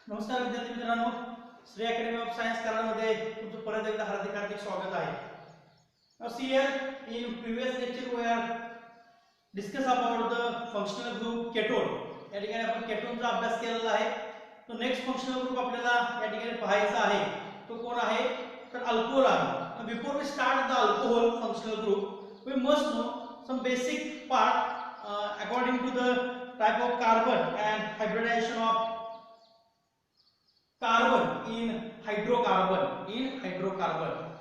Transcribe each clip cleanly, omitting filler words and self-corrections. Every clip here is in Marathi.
नमस्कार विद्यार्थी मित्रांनो, श्री अकॅडमी ऑफ सायन्स कराडमध्ये तुमचं परत एकदा हार्दिक स्वागत आहे. Now see here, in previous lecture we are discuss about the functional group ketone. या ठिकाणी आपण केटोनचा अभ्यास केलेला आहे. तो नेक्स्ट फंक्शनल ग्रुप आपल्याला या ठिकाणी पाहायचा आहे. तो कोण आहे? तर अल्कोहोल आहे. Now before we start the alcohol functional group, we must know some basic part according to the type of carbon and hybridization of carbon in hydrocarbon.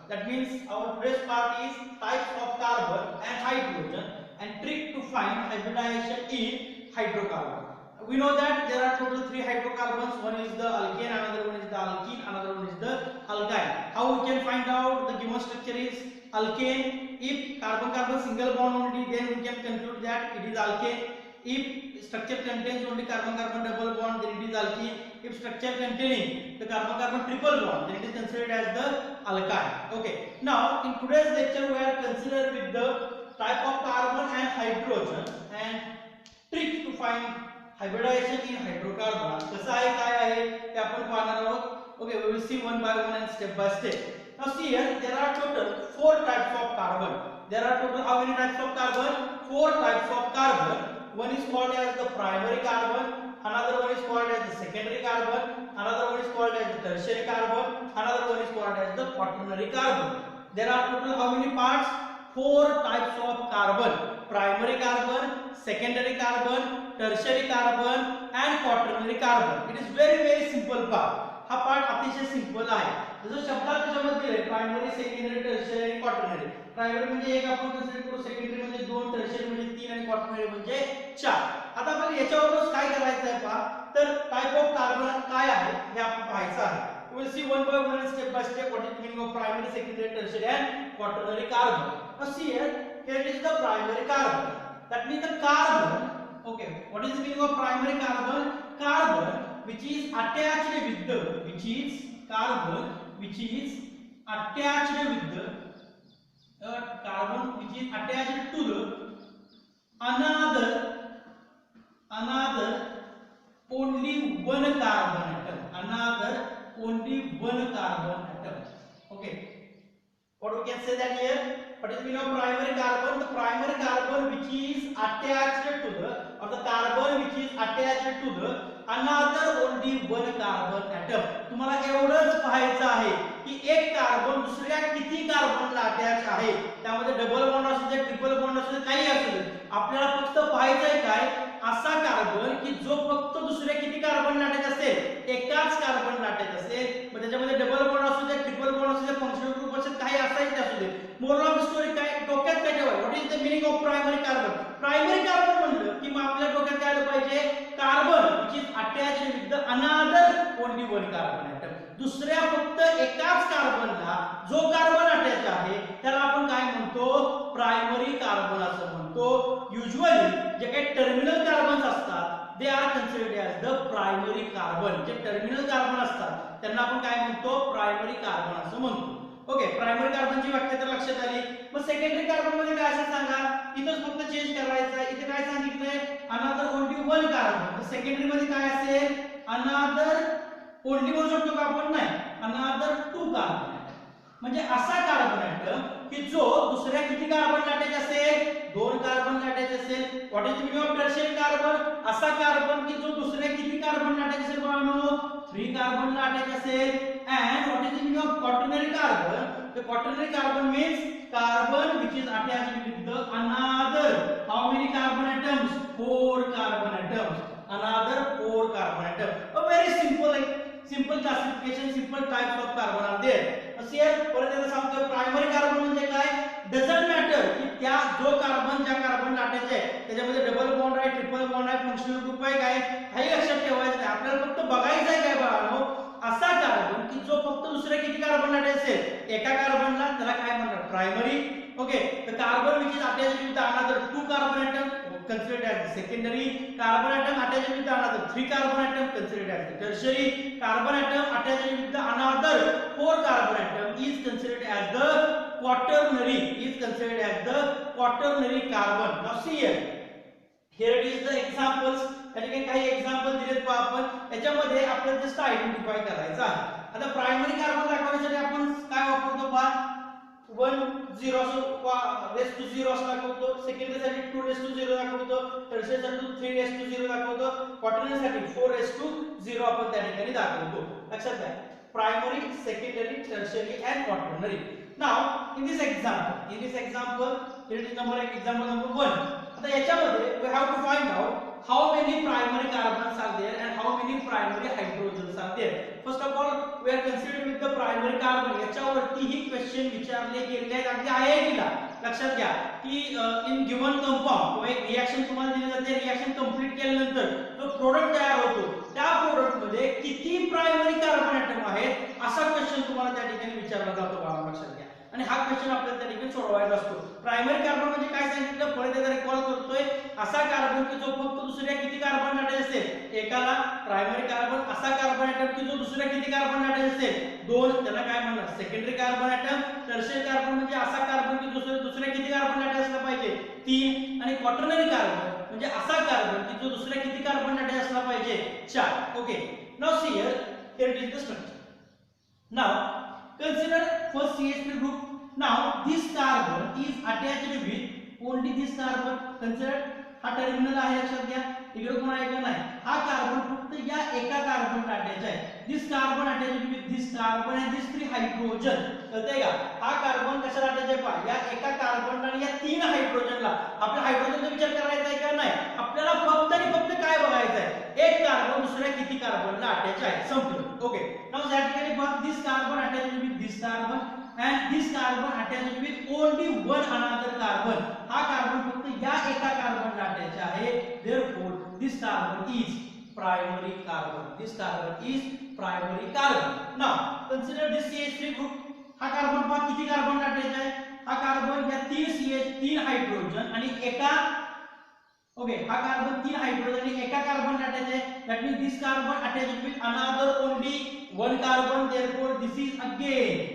That means our first part is types of carbon and hydrogen and trick to find hybridization in hydrocarbon. We know that there are total 3 hydrocarbons. One is the alkane, another one is the alkene, another one is the alkyne. How we can find out the given structure is alkane? If carbon single bond only, then we can conclude that it is alkane. If structure contains only carbon double bond, then it is alkene. If structure containing the carbon triple bond, then it is considered as the alkyne. Okay. Now in today's lecture we are considered with the type of carbon and hydrogen and trick to find hybridization in hydrocarbon. कसं आहे काय आहे ते आपण पाहणार आहोत. Okay, we will see one by one and step by step. Now see here, there are total 4 types of carbon. There are total how many types of carbon? 4 types of carbon. One is called as the primary carbon, another one is called as the secondary carbon, another one is called as the tertiary carbon, another one is called as the quaternary carbon. There are total how many parts? 4 types of carbon: primary carbon, secondary carbon, tertiary carbon and quaternary carbon. It is very simple part. हा पार्ट अतिशय सिंपल आहे. जसं शब्दात त्याच्यामध्ये दिले प्रायमरी, सेकंडरी, टर्शियरी आणि क्वाटर्नरी. प्रायमरी म्हणजे एक आपण कन्सिडर करू, सेकंडरी म्हणजे 2, टर्शियरी म्हणजे 3 आणि क्वाटर्नरी म्हणजे 4. आता आपल्याला याच्यावरच काय करायचं आहे पहा, तर टाइप ऑफ कार्बन काय आहे हे आपण पाहायचं आहे. We will see one by one and step by step what is the meaning of primary, secondary, tertiary and quaternary carbon. Now see here it is the primary carbon. That means the carbon. Okay, what is the meaning of primary carbon? Carbon which is attached with the carbon which is attached to the another only one carbon atom. Okay, what we can say that here, what is the meaning of primary carbon? The primary carbon which is attached to the, or the carbon which is attached to the another only one carbon atom. तुम्हाला एवढंच पाहायचं आहे की एक कार्बन दुसऱ्या किती कार्बनला अटॅच आहे. त्यामध्ये डबल बॉन्ड असू दे, ट्रिपल बॉन्ड असू दे, काही असू दे, आपल्याला फक्त पाहायचं आहे काय, असा कार्बन की जो फक्त दुसऱ्या किती कार्बनला अटॅच असेल, एकाच कार्बनला अटॅच असेल. मग त्याच्यामध्ये डबल बॉन्ड असू दे, ट्रिपल बॉन्ड असू दे, फंक्शनल ग्रुप असेल, काही असायचे असू दे. मोरल ऑफ स्टोरी काय, डोक्यात काय ठेवायचं, what is the meaning of primary carbon? Primary carbon म्हणलं की मग आपल्या डोक्यात काय आलं पाहिजे, carbon which is attached with the another only one carbon atom. दुसऱ्या फक्त एकाच कार्बनला जो कार्बन अटॅच आहे त्याला आपण काय म्हणतो, प्रायमरी कार्बन असं म्हणतो. युजुअली जे काही टर्मिनल कार्बन्स असतात they are considered as the primary carbon. जे टर्मिनल कार्बन असतात त्यांना आपण काय म्हणतो, प्रायमरी कार्बन असं म्हणतो. ओके, प्रायमरी कार्बनची व्याख्या तर लक्षात आली. मग सेकंडरी कार्बन मध्ये काय असेल सांगा, इथंच फक्त चेंज करायचं आहे. इथे काय सांगितलंय, another only one carbon. Secondary मध्ये काय असेल, अनदर ओनली म्हणू शकतो का आपण, नाही, अनदर 2 कार्बन. म्हणजे असा कार्बन ॲटम की जो दुसऱ्या किती कार्बनला अटॅच असेल, 2 कार्बनला अटॅच असेल. What is the meaning of tertiary carbon? असा कार्बन की जो दुसऱ्या किती कार्बनला अटॅच असेल, बाळांनो 3 कार्बनला अटॅच असेल. And what is the meaning of quaternary carbon? The quaternary carbon means carbon which is attached with the another how many carbon atoms? 4 carbon atoms. Another 4 carbon atom. A very simple classification, simple types of carbon are there. Here परत एकदा सांगतो, प्रायमरी कार्बन म्हणजे काय, डझंट मॅटर की त्या जो कार्बन ज्या कार्बनला अटॅच आहे त्याच्यामध्ये डबल बॉन्ड आहे, ट्रिपल बॉन्ड आहे, फंक्शनल ग्रुप आहे, काय काही लक्षात ठेवायचं नाही. आपल्याला फक्त बघायचं आहे काय बाळांनो, असा कार्बन की जो फक्त दुसऱ्या किती कार्बनला अटॅच असेल, एका कार्बनला, त्याला काय म्हणतात, primary. Okay, the carbon which is attached with another 2 carbon atom considered as the secondary. Carbon atom attached with another 3 carbon atom considered as the tertiary. Carbon atom attached with the another 4 carbon atom is considered as the quaternary. Now see here it is the examples. या ठिकाणी काही एक्झाम्पल दिलेत पहा आपण. याच्यामध्ये आपल्याला जस्ट आयडेंटिफाय करायचं आहे. आता प्रायमरी कार्बन दाखवण्यासाठी आपण काय वापरतो पहा 1 0 रेस टू 0 असं दाखवतो, सेकंडरी साठी 2 रेस टू 0 दाखवतो, टर्शियरी साठी 3 रेस टू 0 दाखवतो, क्वाटर्नरी साठी 4 रेस टू 0 आपण त्या ठिकाणी दाखवतो. लक्षात घ्या primary, secondary, tertiary and quaternary. Now in this example here is example number 1. आता याच्यामध्ये we have to find out how many primary carbons are there and how many primary hydrogens are there. First of all we are considering with the primary carbon. याच्यावरती ही क्वेश्चन विचारले गेले आहेत अगदी IIT ला. लक्षात घ्या की इन गिवन कंपाउंड किंवा एक रिएक्शन तुम्हाला दिली जाते, रिएक्शन कंप्लीट केल्यानंतर जो प्रोडक्ट तयार होतो त्या प्रोडक्ट मध्ये किती प्रायमरी कार्बन ऍटम आहेत असा क्वेश्चन तुम्हाला त्या ठिकाणी विचारला जातो. बाळा लक्षात घ्या आणि हा क्वेश्चन आपल्याला त्या ठिकाणी सोडवायचा असतो. प्रायमरी कार्बन म्हणजे काय सांगितलं परत एकदा रिकॉल करतोय, असा कार्बन की जो फक्त दुसऱ्या किती कार्बन अटॅच असेल एकाला. प्रायमरी कार्बन असा कार्बन ऍटम की जो दुसऱ्या किती कार्बन अटॅच असेल दोन, त्याला काय म्हणणार secondary carbon atom. Tertiary carbon म्हणजे असा कार्बन की दुसऱ्या किती कार्बन अटॅच असला पाहिजे तीन. आणि क्वाटर्नरी कार्बन म्हणजे असा कार्बन की जो दुसऱ्या किती कार्बन अटॅच असला पाहिजे चार. Okay now see here it is the structure. Now consider first CH3 group. Now this carbon is attached with only this carbon. Consider हा टर्मिनल आहे लक्षात घ्या. इकडे कोण आहे का नाही, हा कार्बन फक्त या एका कार्बन अटॅच आहे. This carbon attached with this carbon and this 3 hydrogen. कळतंय का हा कार्बन कशाला अटॅच आहे पहा या एका कार्बन आणि या 3 हायड्रोजनला. आपल्या हायड्रोजनचा विचार करायचा आहे का नाही, आपल्याला फक्त आणि फक्त काय बघायचं आहे एक कार्बन दुसऱ्या किती कार्बनला अटॅच आहे संपलं. ओके नाउ या ठिकाणी पहा this carbon attached with this carbon and this carbon attached with only one another carbon. हा कार्बन फक्त या एका कार्बनला अटॅच आहे. therefore this carbon is primary carbon. This carbon is primary carbon. Now consider this CH3 group. हा कार्बन पहा किती कार्बनला अटॅच आहे. हा कार्बन या 3 हायड्रोजन आणि एका ओके हा कार्बन 3 हायड्रोजन आणि एका कार्बनला अटॅच आहे. that means this carbon attached with another only one carbon. therefore this is again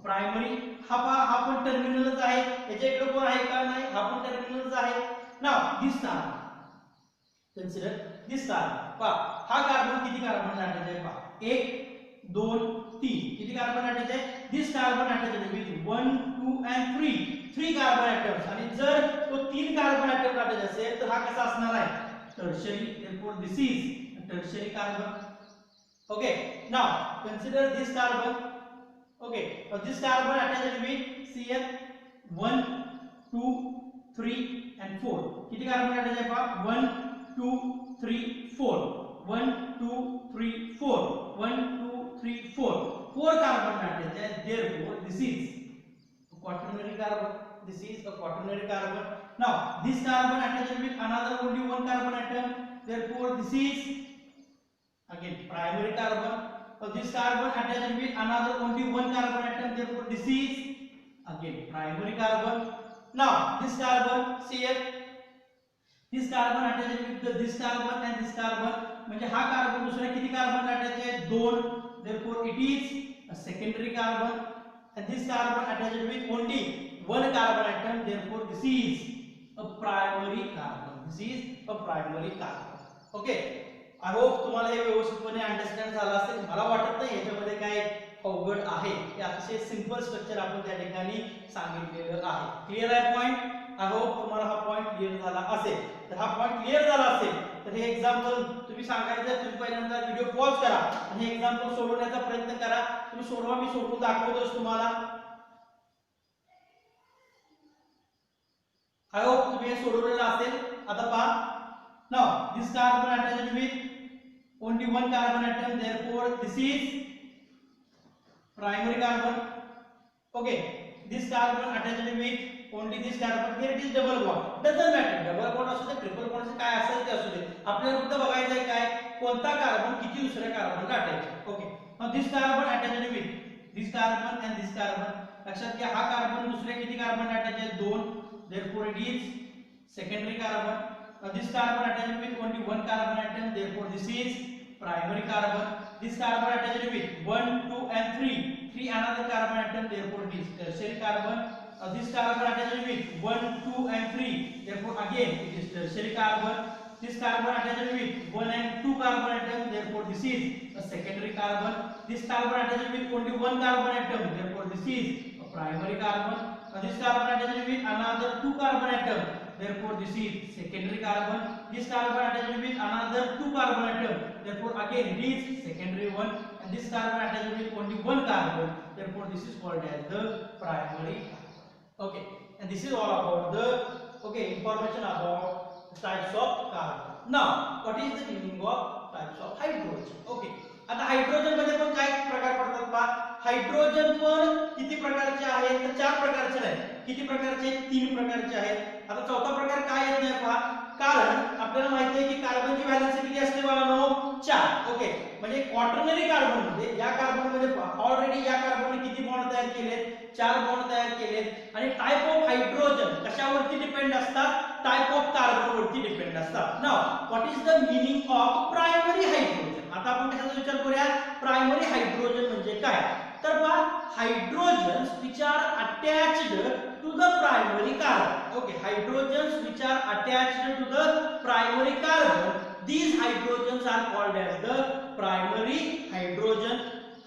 primary. हा पण टर्मिनलच आहे, याच्या इकडे कोण आहे का नाही, हा पण टर्मिनलच आहे. नाउ दिस कार्बन कन्सिडर दिस कार्बन पहा हा कार्बन किती कार्बन अटॅच आहे पहा 1 2 3 किती कार्बन अटॅच आहे. This carbon attach with 1 2 and 3 carbon atoms. आणि जर तो 3 कार्बन ऍटम अटॅच असेल तर हा कसा असणार आहे tertiary. therefore this is tertiary carbon. okay now consider this carbon. okay now this carbon attached with CH 1 2 3 and 4 किती कार्बन अटॅच आहे पहा 1 2 3 4 1 2 3 4 1 2 3 4 4 कार्बन अटॅच आहे. therefore this is a quaternary carbon. this is a quaternary carbon. now this carbon attached with another only one carbon atom. therefore this is again primary carbon. So this carbon attached with another only one carbon atom. therefore this is again primary carbon. now this carbon CH this carbon attached with this carbon and this carbon म्हणजे हा कार्बन दुसऱ्या किती कार्बन अटॅच आहे 2. therefore it is a secondary carbon. and this carbon attached with only one carbon atom. therefore this is a primary carbon. this is a primary carbon. okay I hope तुम्हाला हे व्यवस्थितपणे अंडरस्टँड झालं असेल. मला वाटत नाही याच्यामध्ये काय अवघड आहे, हे अतिशय सिंपल स्ट्रक्चर आपण त्या ठिकाणी सांगितलेलं आहे. क्लिअर आहे पॉइंट. आय होप तुम्हाला हा पॉइंट क्लिअर झाला असेल. तर हा पॉइंट क्लिअर झाला असेल तर हे एक्झाम्पल तुम्ही सांगायचं तुम्ही पहिल्यांदा व्हिडिओ पॉज करा आणि हे एक्झाम्पल सोडवण्याचा प्रयत्न करा. तुम्ही सोडवा, मी सोडवून दाखवतोच तुम्हाला. आय होप तुम्ही हे सोडवलेलं असेल. आता पहा now this carbon attached with only one carbon atom. therefore this is primary carbon. okay this carbon attached with only this carbon. here it is double bond. doesn't matter double bond असू दे ट्रिपल बॉन्ड असू काय असेल ते असू दे, आपल्याला फक्त बघायचं आहे काय कोणता कार्बन किती दुसऱ्या कार्बनला अटॅच आहे. Okay now this carbon attached with this carbon and this carbon. लक्षात घ्या हा कार्बन दुसऱ्या किती कार्बनला अटॅच आहे 2. therefore it is secondary carbon. this carbon attached with only one carbon atom. therefore this is primary carbon. this carbon attached with 1 2 and 3 another carbon atom. therefore it is tertiary carbon. this carbon attached with 1 2 and 3 therefore again it is tertiary carbon. this carbon attached with 1 and 2 carbon atom. therefore is a secondary carbon. This carbon attached with only one carbon atom, therefore this is a primary carbon. This carbon attached with another two carbon atom, therefore this is secondary carbon. This carbon attached with another two carbon atom, therefore again it is secondary one. And this carbon attached with only one carbon, therefore this is called as the primary carbon. Okay, and this is all about the information about the types of carbon. Now what is the meaning of types of hydrogen? Okay, आता हायड्रोजन मध्ये पण काय प्रकार पडतात पहा. हायड्रोजन पण किती प्रकारचे आहेत तर चार प्रकारचे आहेत. किती प्रकारचे आहेत? तीन प्रकारचे आहेत. आता चौथा प्रकार काय येत नाही पहा, कारण आपल्याला माहिती आहे की कार्बनची व्हॅलेन्सी किती असते बाळांनो? 4. ओके, म्हणजे क्वाटर्नरी कार्बन मध्ये या कार्बन मध्ये ऑलरेडी या कार्बनने किती बॉन्ड तयार केलेत? 4 बॉन्ड तयार केलेत. आणि टाइप ऑफ हायड्रोजन कशावरती डिपेंड असतात? टाइप ऑफ कार्बन वरती डिपेंड असतात. Now what is the meaning of primary hydrogen? आता आपण कशाचा विचार करूया? प्रायमरी हायड्रोजन म्हणजे काय? तर पहा, hydrogens which are attached to the primary carbon. Okay, hydrogens which are attached to the primary carbon, these hydrogens are called as the primary hydrogen.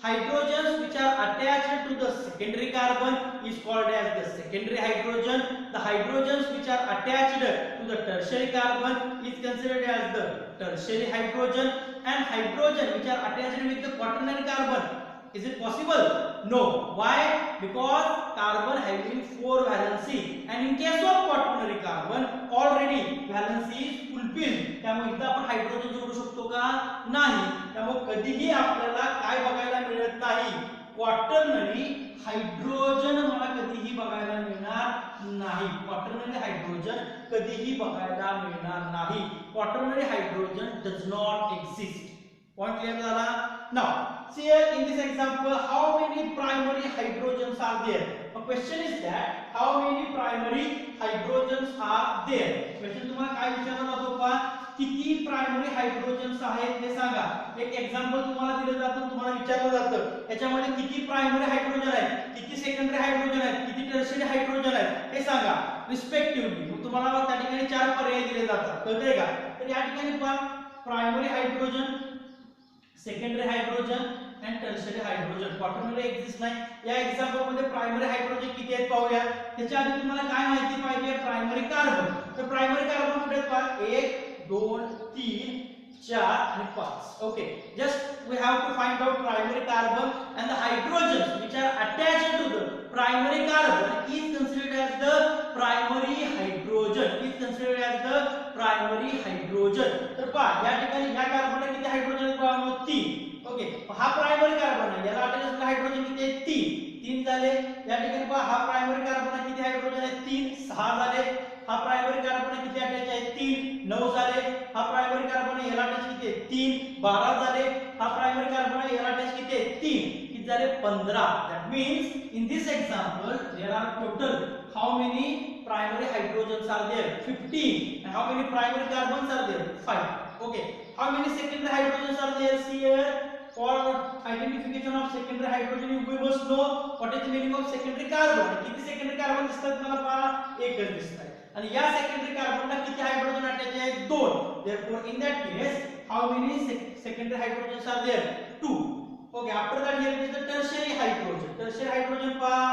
Hydrogens which are attached to the secondary carbon is called as the secondary hydrogen. The hydrogens which are attached to the tertiary carbon is considered as the tertiary hydrogen. And hydrogen which are attached with the quaternary carbon, is it possible? No. Why? Because carbon having 4 valency, and in case of quaternary carbon already valency is fulfilled. त्यामुळे इथे आपण हायड्रोजन जोडू शकतो का? नाही. त्यामुळे कधीही आपल्याला काय बघायला मिळत नाही? क्वाटर्नरी हायड्रोजन मला कधीही बघायला मिळणार नाही. क्वाटर्नरी हायड्रोजन कधीही बघायला मिळणार नाही. Quaternary hydrogen does not exist. Point clear झाला? Now see here in this example how many primary hydrogens are there? A question is that how many primary hydrogens are there? Question तुम्हाला काय विचारला जातो पहा, किती प्रायमरी हायड्रोजन्स आहेत हे सांगा. एक एक्झाम्पल तुम्हाला दिलं जातं, तुम्हाला विचारलं जातं याच्यामध्ये किती प्रायमरी हायड्रोजन आहेत, किती सेकंडरी हायड्रोजन आहेत, किती टर्शियरी हायड्रोजन आहेत हे सांगा रिस्पेक्टिव्हली. मग तुम्हाला त्या ठिकाणी 4 पर्याय दिले जातात. कळतंय का? तर या ठिकाणी पहा, primary hydrogen, secondary hydrogen and tertiary hydrogen. Quaternary exist नाही. या एक्झाम्पल मध्ये प्रायमरी हायड्रोजन किती आहेत पाहूया. त्याच्या आधी तुम्हाला काय माहिती पाहिजे? Primary carbon. तर प्रायमरी कार्बन कुठे आहेत पहा? 1 2 3 4 आणि 5. Okay, just we have to find out primary carbon and the hydrogens which are attached to the primary carbon is considered as the primary hydrogen. Is considered as the primary hydrogen. तर पहा या ठिकाणी या कार्बनला किती हायड्रोजन आहेत पहा? 3. ओके, हा प्रायमरी कार्बन आहे, याला अटॅच हायड्रोजन किती आहे? 3 झाले. या ठिकाणी पहा हा प्रायमरी कार्बन आहे, किती हायड्रोजन आहे? 3. 6 झाले. हा प्रायमरी कार्बन आहे, किती अटॅच आहे? 3. 9 झाले. हा प्रायमरी कार्बन आहे, याला अटॅच किती आहे? 3. 12 झाले. हा प्रायमरी कार्बन आहे, याला अटॅच किती आहे? 3. किती झाले? 15. That means in this example there are total how many primary hydrogens are there? 15. And how many primary carbons are there? 5. Okay, how many secondary hydrogens are there? See here, for identification of secondary hydrogen we must know what is the meaning of secondary carbon. किती secondary carbon दिसतात मला पहा? एकच दिसत आहे. आणि या secondary carbon ला किती हायड्रोजन अटॅच आहेत? 2. Therefore in that case how many secondary hydrogens are there? 2. Okay, after that here is the tertiary hydrogen. Tertiary hydrogen पहा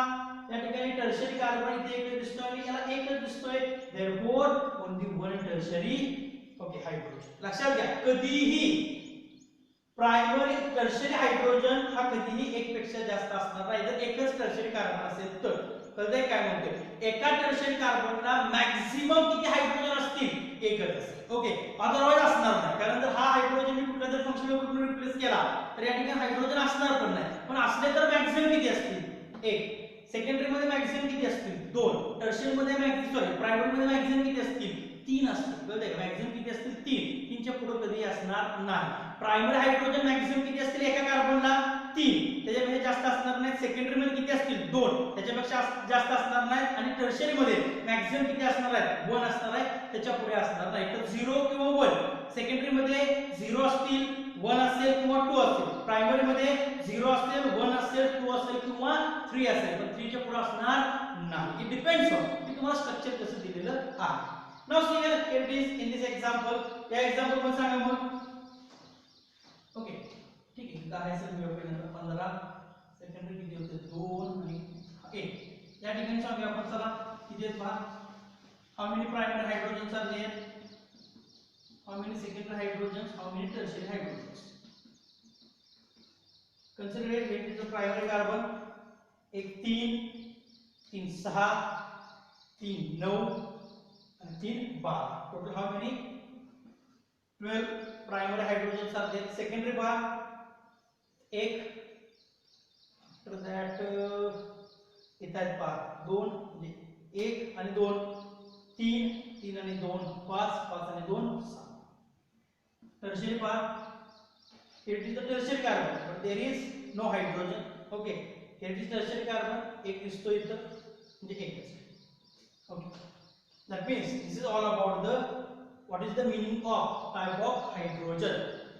या ठिकाणी टर्शियरी कार्बन इथे एकच दिसतोय आणि याला एकच दिसतोय. Therefore only one tertiary hydrogen. लक्षात घ्या, कधीही प्रायमरी टर्शियरी हायड्रोजन हा कधीही एक पेक्षा जास्त असणार नाही जर एकच टर्शियरी कार्बन असेल तर. कळतंय काय म्हणतोय? एका टर्शियरी कार्बनला मॅक्झिमम किती हायड्रोजन असतील? एकच असेल. ओके, अदरवाइज असणार नाही, कारण जर हा हायड्रोजन मी कुठल्या जर फंक्शनल ग्रुपने रिप्लेस केला तर या ठिकाणी हायड्रोजन असणार पण नाही. पण असले तर मॅक्झिमम किती असतील? 1. सेकंडरी मध्ये मॅक्झिमम किती असतील? 2. टर्शियरी मध्ये मॅक्झिमम प्रायमरी मध्ये मॅक्झिमम किती असतील? 3 असतील. कळतंय का? मॅक्झिमम किती असतील? 3. 3 च्या पुढे कधी असणार नाही. प्रायमरी हायड्रोजन मॅक्झिमम किती असतील एका कार्बनला? 3. त्याच्यापेक्षा जास्त असणार नाही. सेकंडरी मध्ये किती असतील? 2. त्याच्यापेक्षा जास्त असणार नाही. आणि टर्शियरी मध्ये मॅक्झिमम किती असणार आहे? 1 असणार आहे. त्याच्या पुढे असणार नाही. तर 0 किंवा 1. सेकंडरी मध्ये 0 असतील, 1 असेल किंवा 2 असेल. प्रायमरी मध्ये 0 असेल, 1 असेल, 2 असेल किंवा 3 असेल. पण 3 च्या पुढे असणार नाही. इट डिपेंड्स ऑन की तुम्हाला स्ट्रक्चर कसं दिलेलं आहे. Now see here it is in this example. या एक्झाम्पल मध्ये सांगा मग. ओके, काय आहे सर नंतर 15 सेकंडरी किती होते 2 आणि 1 या ठिकाणी सांगूया आपण चला किती आहेत पहा how many primary hydrogens are there how many secondary hydrogens how many tertiary hydrogens consider it is the primary carbon एक 3 3 6 3 9 and 3 12 total how many 12 primary hydrogens are there secondary bar एक after that इथं आहेत पहा 2 म्हणजे 1 आणि 2 3 3 आणि 2 5 5 आणि 2 6 tertiary bar it is the tertiary carbon but there is no hydrogen okay here it is tertiary carbon एक दिसतो इथं म्हणजे एकच okay that means this is all about the what is the meaning of type of hydrogen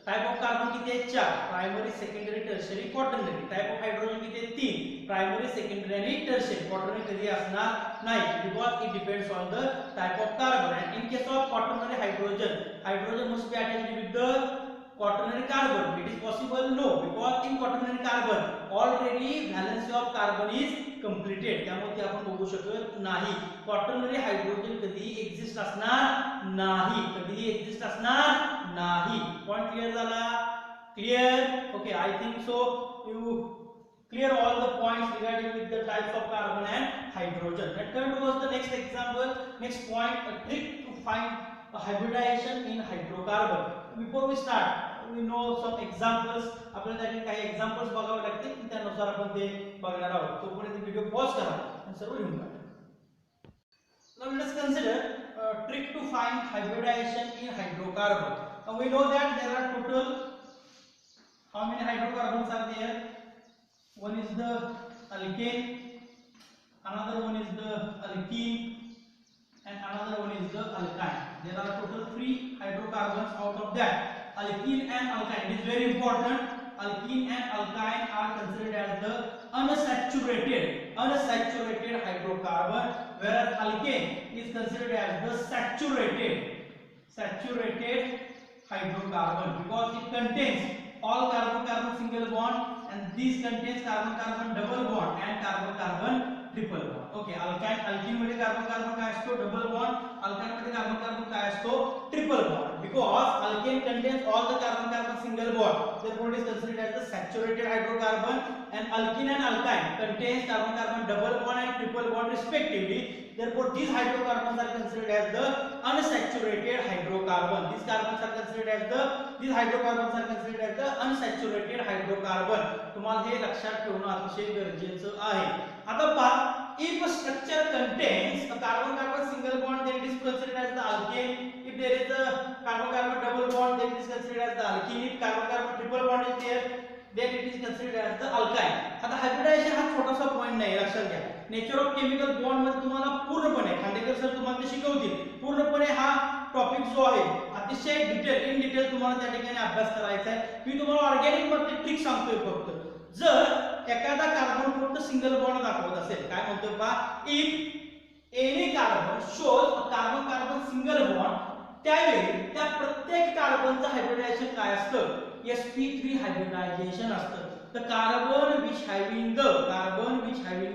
type of carbon किती आहेत 4 primary secondary tertiary quaternary type of hydrogen किती आहेत 3 primary secondary आणि tertiary quaternary कधी असणार नाही because it depends on the type of carbon and in case of quaternary hydrogen must be attached with the quaternary carbon it is possible no because in quaternary carbon already valency of carbon is completed त्यामुळे ते आपण बघू शकत नाही quaternary hydrogen कधी exist असणार नाही कधी exist असणार नाही point clear झाला clear okay I think so you clear all the points regarding with the types of carbon and hydrogen and turn towards the next example next point a trick to find a hybridization in hydrocarbon before we start we know some examples आपल्याला त्याचे काही examples बघावे लागतील त्यानुसार आपण ते बघणार आहोत तोपर्यंत व्हिडिओ पॉज करा आणि सर्व लिहून काढा now let us consider a trick to find hybridization in hydrocarbon now we know that there are total how many hydrocarbons are there one is the alkane another one is the alkene and another one is the alkyne there are total 3 hydrocarbons out of that alkene and alkyne it is very important alkene and alkyne are considered as the unsaturated hydrocarbon whereas alkane is considered as the saturated hydrocarbon because it contains all carbon carbon single bond and this contains carbon carbon double bond and carbon carbon triple bond okay alkyne alkyne मध्ये कार्बन कार्बन काय असतो डबल बॉन्ड अल्काइन मध्ये कार्बन कार्बन काय असतो triple bond because alkane contains all the carbon carbon single bond therefore it is considered as the saturated hydrocarbon and alkene and alkyne contains carbon carbon double bond and triple bond respectively therefore these hydrocarbons are considered as the unsaturated hydrocarbon these hydrocarbons are considered as the unsaturated hydrocarbon तुम्हाला हे लक्षात ठेवणे अतिशय गरजेचे आहे आता पहा if a structure contains a carbon carbon single bond then it is considered as the alkane if there is a carbon carbon double bond then it is considered as the alkene if carbon carbon triple bond is there then it is considered as the alkyne आता हायब्रिडायझेशन हा छोटासा पॉइंट नाही लक्षात घ्या नेचर ऑफ केमिकल बॉन्ड मध्ये तुम्हाला पूर्णपणे खांडेकर सर तुम्हाला ते शिकवतील पूर्णपणे हा टॉपिक जो आहे अतिशय इन डिटेल तुम्हाला त्या ठिकाणी अभ्यास करायचा आहे मी तुम्हाला ऑर्गॅनिक मध्ये ट्रिक सांगतोय फक्त जर एखादा कार्बन फक्त सिंगल बॉन्ड दाखवत असेल काय म्हणतो पहा if any carbon shows a carbon carbon single bond त्यावेळी त्या प्रत्येक कार्बनचं हायब्रिडायझेशन काय असतं sp3 हायब्रिडायझेशन असतं तर कार्बन विच हॅविंग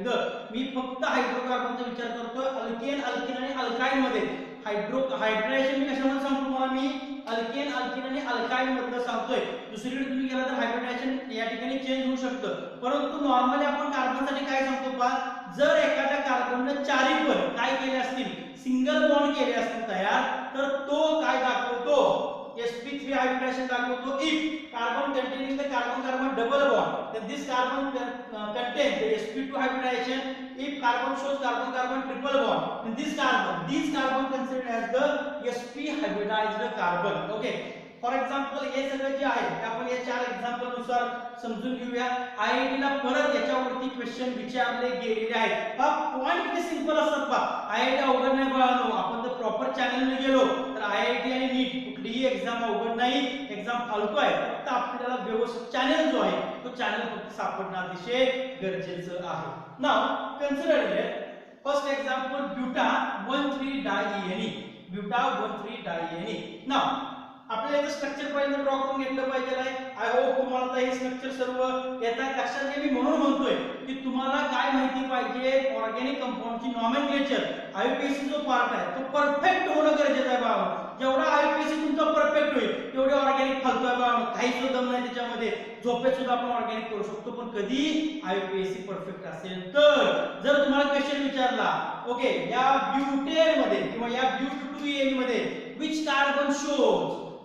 द मी फक्त हायड्रोकार्बनचा विचार करतो अल्केन अल्कीन आणि अल्काइन मध्ये हायब्रिडायझेशन मी कशामध्ये सांगतो तुम्हाला मी अल्केन अल्कीन आणि अल्काइन मधलं सांगतोय दुसरीकडे तुम्ही गेला तर हायब्रिडायझेशन या ठिकाणी चेंज होऊ शकतं परंतु नॉर्मली आपण कार्बनसाठी काय सांगतो पहा जर एखाद्या कार्बनने चारही पण काय केले असतील सिंगल बॉन्ड केले असतील तयार तर तो काय दाखवतो sp3 hybridization दाखवतो if carbon containing the carbon carbon double bond then this carbon contains the sp2 hybridization if carbon shows carbon carbon triple bond then these carbon considered as the sp hybridized carbon okay for example हे सगळं जे आहे ते आपण या चार एक्झाम्पल नुसार समजून घेऊया आयआयटी ला परत याच्यावरती क्वेश्चन विचारले गेलेले आहेत हा पॉइंट किती सिंपल असतात पहा आयआयटी अवघड नाही बाळांनो आपण जर प्रॉपर चॅनलने गेलो तर आयआयटी आणि नीट कुठलीही एक्झाम अवघड नाही एक्झाम फालतू आहे फक्त आपल्याला व्यवस्थित चॅनल जो आहे तो चॅनल फक्त सापडणं अतिशय गरजेचं आहे now consider here first example buta 1,3 diene buta 1,3 diene now आपल्याला याचं स्ट्रक्चर पहिल्यांदा ड्रॉ करून घेतलं पाहिजे आहे आय होप तुम्हाला हे स्ट्रक्चर सर्व येतात लक्षात घ्या. मी म्हणून म्हणतोय की तुम्हाला काय माहिती पाहिजे, ऑर्गॅनिक कंपाऊंडची नॉमेनक्लेचर. आयपीएसी जो पार्ट आहे तो परफेक्ट होणं गरजेचं आहे बाबा. जेवढा आयपीएसी तुमचा परफेक्ट होईल तेवढे ऑर्गॅनिक फालतोय बाबा. काही सुद्धा दम नाही त्याच्यामध्ये. झोपेत सुद्धा आपण ऑर्गॅनिक करू शकतो, पण कधी आयपीएसी परफेक्ट असेल तर. जर तुम्हाला क्वेश्चन विचारला ओके या ब्युटेन मध्ये किंवा या ब्यूट2एन मध्ये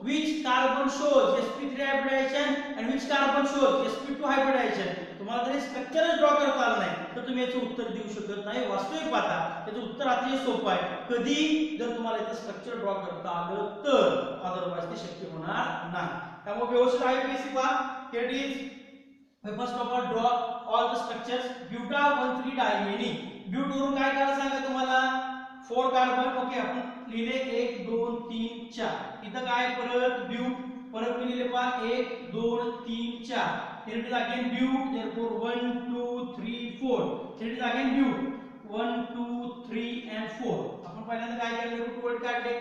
which carbon shows sp3 hybridization and which carbon shows sp2 hybridization. तुम्हाला जर स्ट्रक्चर ड्रॉ करता आलं नाही तर तुम्ही याचं उत्तर देऊ शकत नाही. वास्तविक पाहता याचं उत्तर अतिशय सोपं आहे. कधी जर तुम्हाला याचं स्ट्रक्चर ड्रॉ करता आलं तर, अदरवाइज ते शक्य होणार नाही. त्यामुळे व्यवस्थित आयपीएसी पहा. Here it is first of all draw all the structures. Buta 1,3 diene. But वरून काय करायला सांगा तुम्हाला 4 कार्बन. ओके आपण लिहिले 1 2 3 4. इथं काय परत ब्यूट परत मी लिहिले पहा 1 2 3 4. Here it is again butte, therefore 1 2 3 4. Here it is again butte 1 2 3 and 4. आपण पहिल्यांदा काय केलं रूट वर्ड काढले.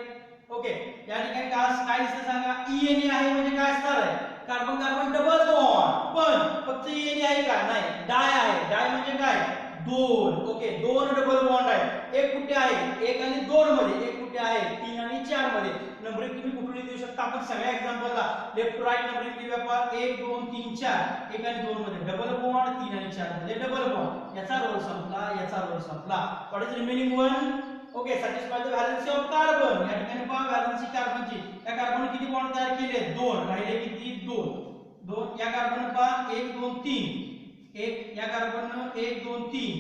ओके या ठिकाणी काय दिसतं सांगा. ENE आहे म्हणजे काय असणार आहे कार्बन कार्बन डबल बॉन्ड. पण फक्त ENE आहे का नाही, डाय आहे. डाय म्हणजे काय 2. ओके 2 डबल बॉन्ड आहे. एक कुठे आहे 1 आणि 2 मध्ये, एक कुठे आहे 3 आणि 4 मध्ये. नंबरिंग तुम्ही कुठून देऊ शकता. आपण सगळ्या एक्झाम्पलला लेफ्ट राईट नंबरिंग देऊया पहा 1 2 3 4. 1 आणि 2 मध्ये डबल बॉन्ड, 3 आणि 4 मध्ये डबल बॉन्ड. याचा रोल संपला, याचा रोल संपला. What is remaining 1. Okay satisfy the valency of carbon. या ठिकाणी पहा व्हॅलेन्सी कार्बनची. या कार्बन किती बॉन्ड तयार केले 2. राहिले किती 2. या कार्बन पहा 1 2 3. 1 या कार्बन 1 2 3.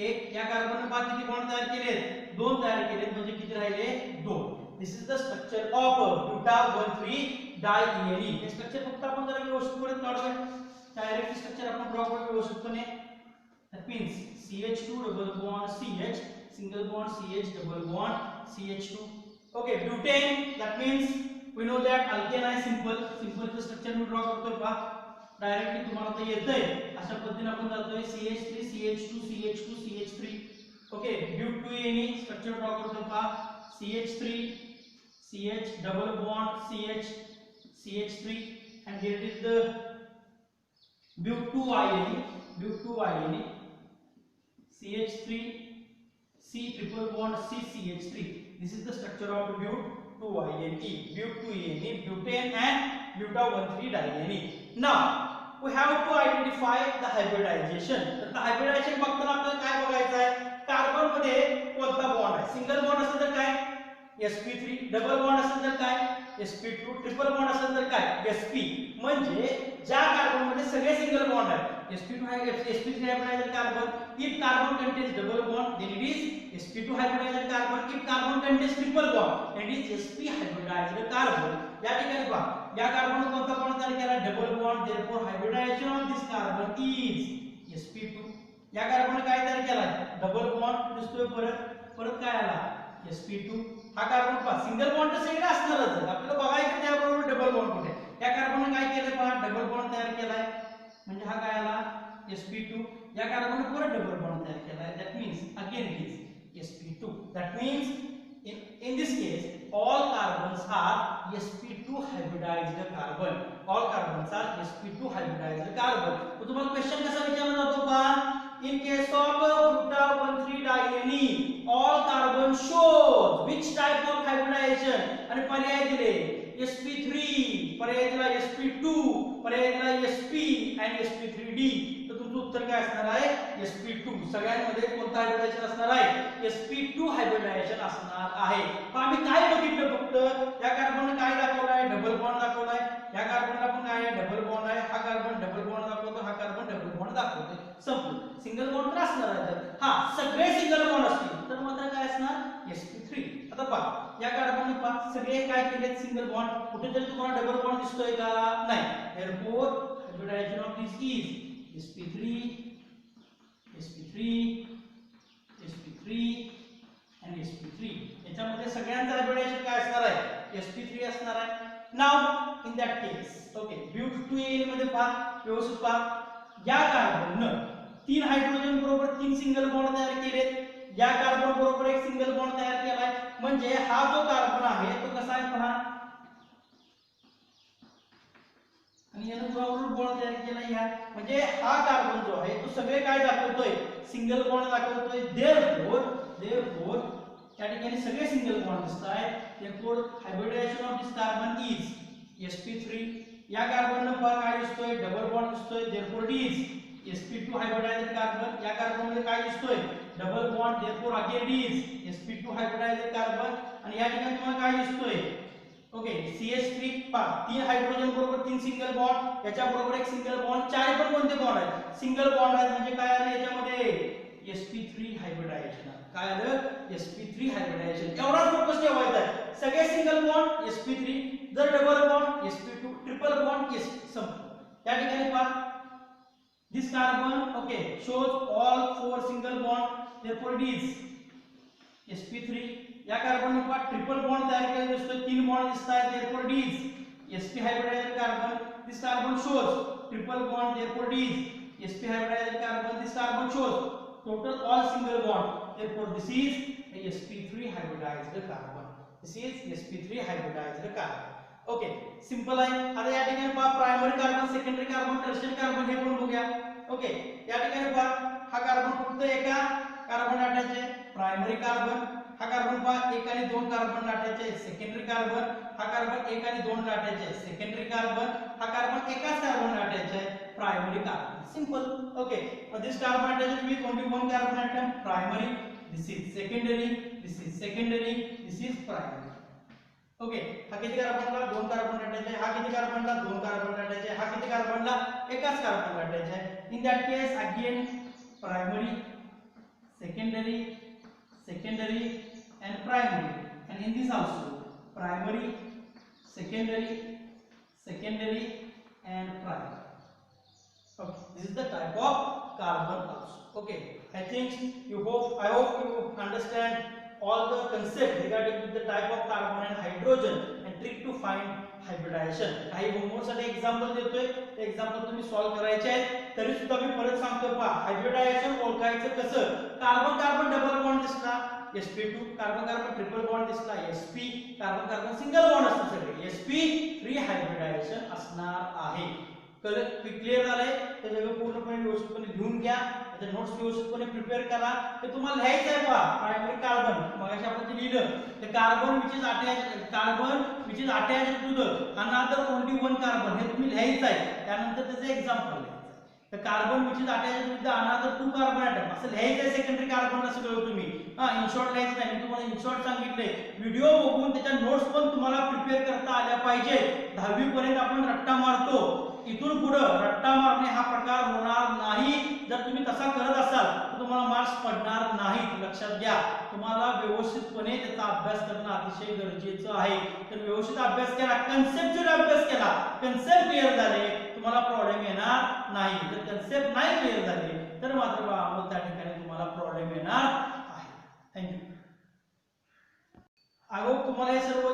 1 या कार्बन पहा किती बॉन्ड तयार केले 2 तयार केले म्हणजे किती राहिले 2. This is the structure of buta 1,3 diethane. हे स्ट्रक्चर फक्त आपण जरा व्यवस्थितपणे काढूया. डायरेक्ट स्ट्रक्चर आपण ड्रॉ करू व्यवस्थितपणे. That means CH2 double bond CH single bond CH double bond CH2. okay butane that means we know that alkane आहे simple चं स्ट्रक्चर मी ड्रॉ करतोय पहा. डायरेक्टली तुम्हाला तर येतंय अशा पद्धतीने आपण जातोय CH3 CH2 CH2 CH3. Okay ब्यूट2एन structure draw करतोय पहा. CH3 CH double bond CH CH3 and here it is the but2ine CH3 C triple bond CCH3. This is the structure of but2ine, but2ene, butane and buta 1,3 diene. Now we have to identify the hybridization. तर hybridization बघताना आपल्याला काय बघायचं आहे कार्बन मध्ये कोणता बॉन्ड आहे. सिंगल बॉन्ड असेल तर काय sp3, डबल बॉन्ड असेल तर काय sp2, ट्रिपल बॉन्ड असेल तर काय sp. म्हणजे ज्या कार्बन मध्ये सगळे सिंगल बॉन्ड आहेत sp2 sp3 hybridized carbon. if carbon contains double bond then it is sp2 hybridized carbon. if carbon contains triple bond then it is sp hybridized carbon. या ठिकाणी पहा या कार्बन कोणता बॉन्ड तयार केला double bond. therefore hybridization of this carbon is sp2. या कार्बन काय तयार केला डबल बॉन्ड दिसतोय परत काय आला sp2. हा कार्बन पहा सिंगल बॉन्ड तर सगळे असणारच. आपल्याला बघायचं त्याबरोबर डबल बॉन्ड कुठे. या कार्बनने काय केलं पहा डबल बॉन्ड तयार केलाय म्हणजे हा काय आला sp2. या कार्बन परत डबल बॉन्ड तयार केलाय. that means again it is sp2. that means in this case all carbons are sp2 hybridized carbon. all carbons are sp2 hybridized carbon. तो तुम्हाला क्वेश्चन कसा विचारला जातो पहा in case of buta 1,3 diene all carbon shows which type of hybridization. आणि पर्याय दिले sp3, पर्याय दिला sp2, पर्याय दिला sp and sp3d. तर तुमचं उत्तर काय असणार आहे sp2. सगळ्यांमध्ये कोणता हायब्रिडायझेशन असणार आहे sp2 हायब्रिडायझेशन असणार आहे. पण आम्ही काय बघितलं फक्त या कार्बनने काय दाखवलाय डबल बॉन्ड दाखवलाय. या कार्बनला पण काय आहे डबल बॉन्ड आहे. हा कार्बन डबल बॉन्ड दाखवतो, हा कार्बन डबल बॉन्ड दाखवतोय. संपलं. सिंगल बॉन्ड तर असणार आहे. तर हा सगळे सिंगल बॉन्ड असतील तर मात्र काय असणार sp3. आता पहा या कार्बनने पहा सगळे काय केले सिंगल बॉन्ड. कुठेतरी तुम्हाला डबल बॉन्ड दिसतोय का नाही. therefore hybridization of this is sp3 sp3 sp3 and sp3. याच्यामध्ये सगळ्यांचा हायब्रिडायझेशन काय असणार आहे sp3 असणार आहे. Now in that case okay ब्यूट2एन मध्ये पहा व्यवस्थित पहा या कार्बननं 3 हायड्रोजन बरोबर 3 सिंगल बॉन्ड तयार केलेत. या कार्बन बरोबर एक सिंगल बॉन्ड तयार केलाय म्हणजे हा जो कार्बन आहे तो कसा आहे पहा आणि यानं बरोबर बॉन्ड तयार केला या म्हणजे हा कार्बन जो आहे तो सगळे काय दाखवतोय सिंगल बॉन्ड दाखवतोय देअरफोर या ठिकाणी सगळे सिंगल बॉन्ड दिसतायत therefore hybridisation of this carbon is sp3 या कार्बननं काय दिसतोय डबल बॉन्ड दिसतोय therefore it is sp2 hybridised carbon या कार्बन मध्ये काय दिसतोय double bond therefore again it is sp2 hybridised carbon आणि या ठिकाणी तुम्हाला काय दिसतोय ओके CH3 तीन हायड्रोजन बरोबर तीन सिंगल बॉन्ड याच्या बरोबर एक सिंगल बॉन्ड चार पण कोणते बॉन्ड आहेत सिंगल बॉन्ड आहेत म्हणजे काय आलं याच्यामध्ये sp3 हायब्रिडायझेशन काय आलं sp3 हायब्रिडायझेशन एवढाच फोकस ठेवायचा आहे सगळे सिंगल बॉन्ड sp3 जर double bond sp2 triple bond संपलं या ठिकाणी पहा this carbon okay shows all four single bond therefore it is sp3 या कार्बन पर ट्रिपल बॉन्ड तयार केलेला दिसतो तीन बॉन्ड दिसतात therefore it is sp hybridized carbon this carbon shows triple bond therefore it is sp hybridized carbon this carbon shows total all single bond therefore this is a sp3 hybridized carbon this is sp3 hybridized carbon okay simple आहे आता या ठिकाणी पहा primary carbon secondary carbon tertiary carbon हे पण बघूया ओके या ठिकाणी पहा हा कार्बन फक्त एका कार्बन अटॅच आहे प्रायमरी कार्बन हा कार्बन पहा एक आणि दोन कार्बन अटॅच आहे सेकंडरी कार्बन हा कार्बन एक आणि दोन अटॅच आहे सेकंडरी कार्बन हा कार्बन एकाच कार्बन अटॅच आहे primary carbon simple okay this carbon attach with only one carbon atom primary this is secondary this is secondary this is primary okay हा किती कार्बनला दोन कार्बन अटॅच आहे हा किती कार्बनला दोन कार्बन अटॅच आहे हा किती कार्बनला एकाच कार्बन अटॅच आहे in that case again primary secondary and primary and in this also primary secondary and primary okay this is the type of carbon also okay I hope you understand all the concept regarding with the type of carbon and hydrogen and trick to find hybridization काही होमवर्क साठी एग्जांपल देतोय ते एग्जांपल तुम्ही सॉल्व करायचे आहेत तरी सुद्धा मी परत सांगतो पहा हायब्रिडायझेशन ओळखायचं कसं कार्बन कार्बन डबल बॉन्ड दिसला sp2 carbon carbon triple bond दिसला sp carbon carbon single bond असतो सगळे sp3 हायब्रिडायझेशन असणार आहे क्लियर झालंय ते सगळं पूर्णपणे व्यवस्थितपणे लिहून घ्या त्याचे नोट्स व्यवस्थितपणे प्रिपेअर करा ते तुम्हाला लिहायचं आहे पहा प्रायमरी कार्बन मगाशी आपण ते लिहिलं ते carbon which is attached to the another only one carbon हे तुम्ही लिहायचं आहे त्यानंतर त्याचे एक्झाम्पल लिहायचं तर carbon which is attached to the another two carbon atom असं लिहायचं आहे सेकंडरी कार्बनला सगळं तुम्ही इन शॉर्ट लिहायचं नाही मी तुम्हाला इन शॉर्ट सांगितलंय व्हिडिओ बघून त्याच्या नोट्स पण तुम्हाला प्रिपेअर करता आल्या पाहिजे 10वी पर्यंत आपण रट्टा मारतो इथून पुढे रट्टा मारणे हा प्रकार होणार नाही जर तुम्ही तसा करत असाल तर तुम्हाला मार्क्स पडणार नाहीत लक्षात घ्या तुम्हाला व्यवस्थितपणे त्याचा अभ्यास करणं अतिशय गरजेचं आहे तर व्यवस्थित अभ्यास केला कन्सेप्च्युअल अभ्यास केला कन्सेप्ट क्लिअर झाले तुम्हाला प्रॉब्लेम येणार नाही जर कन्सेप्ट नाही क्लिअर झाले तर मात्र मग त्या ठिकाणी तुम्हाला प्रॉब्लेम येणार आहे थँक्यू आय होप तुम्हाला हे सर्व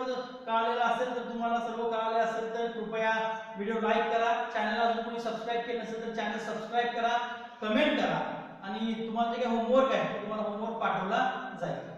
कळालेलं असेल तर तुम्हाला सर्व कळाले असेल तर कृपया व्हिडिओ लाईक करा चॅनलला अजून कोणी सबस्क्राइब केलं नसेल तर चॅनल सबस्क्राइब करा कमेंट करा आणि तुम्हाला जे काही होमवर्क आहे तुम्हाला होमवर्क पाठवला जाईल